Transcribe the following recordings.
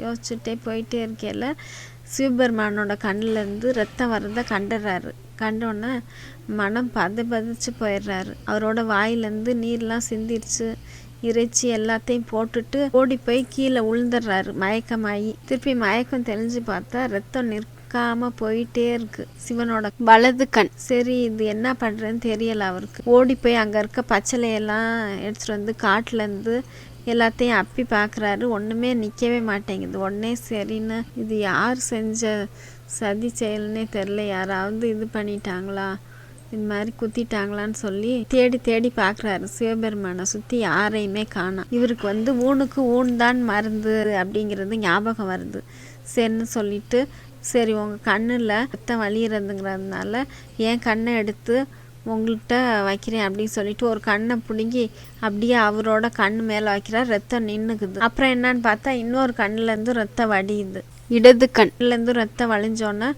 யோசிச்சுட்டே போயிட்டே இருக்கையில் சிவபெருமானோட கண்ணிலேருந்து ரத்தம் வரதை கண்டுறாரு. கண்டோன்னே மனம் பதிச்சு போயிடுறாரு. அவரோட வாயிலேருந்து நீர்லாம் சிந்திருச்சு. இறைச்சி எல்லாத்தையும் போட்டுட்டு ஓடி போய் கீழே விழுந்துடுறாரு மயக்கமாகி. திருப்பி மயக்கம் தெளிஞ்சு பார்த்தா ரத்தம் நிற்காம போயிட்டே இருக்கு சிவனோட வலது கண். சரி, இது என்ன பண்ணுறேன்னு தெரியல அவருக்கு. ஓடி போய் அங்கே இருக்க பச்சளையெல்லாம் எடுத்துகிட்டு வந்து காட்டிலேருந்து எல்லாத்தையும் அப்பி பார்க்குறாரு. ஒன்றுமே நிற்கவே மாட்டேங்குது. உடனே சரின்னு இது யார் செஞ்ச சதி செயல்னே தெரில, யாராவது இது பண்ணிட்டாங்களா, இது மாதிரி குத்திட்டாங்களான்னு சொல்லி தேடி தேடி பார்க்குறாரு. சிவபெருமானை சுற்றி யாரையுமே காணோம். இவருக்கு ஊனுக்கு ஊன் தான் மருந்து அப்படிங்கிறது ஞாபகம் வருது. சரின்னு சொல்லிட்டு, சரி உங்கள் கண்ணில் ரத்தம் வலியிறதுங்கிறதுனால என் கண்ணை எடுத்து உங்கள்கிட்ட வைக்கிறேன் அப்படின்னு சொல்லிட்டு ஒரு கண்ணை பிடுங்கி அப்படியே அவரோட கண்ணு மேலே வைக்கிறார். ரத்தம் நின்றுக்குது. அப்புறம் என்னன்னு பார்த்தா இன்னொரு கண்ணுலேருந்து ரத்தம் வடியுது. இடது கண்ணுலேருந்து ரத்தம் வழிஞ்சோன்னே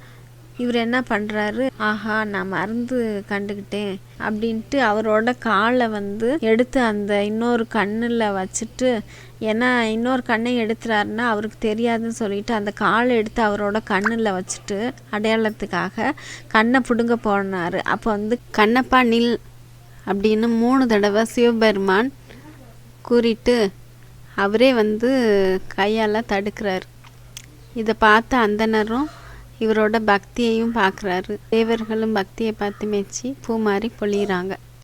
இவர் என்ன பண்ணுறாரு, ஆஹா நான் மருந்து கண்டுக்கிட்டேன் அப்படின்ட்டு அவரோட காலை எடுத்து அந்த இன்னொரு கண்ணில் வச்சுட்டு, ஏன்னா இன்னொரு கண்ணை எடுத்துறாருன்னா அவருக்கு தெரியாதுன்னு சொல்லிட்டு அந்த காலை எடுத்து அவரோட கண்ணில் வச்சுட்டு அடையாளத்துக்காக கண்ணை பிடுங்க போனார். அப்போ கண்ணப்பா நில் அப்படின்னு 3 தடவை சிவபெருமான் கூறிட்டு அவரே கையால் தடுக்கிறார். இதை பார்த்த அந்தனரும் இவரோட பக்தியையும் பார்க்குறாரு. தேவர்களும் பக்தியை பார்த்து மெச்சி பூமாரி பொழியிறாங்க.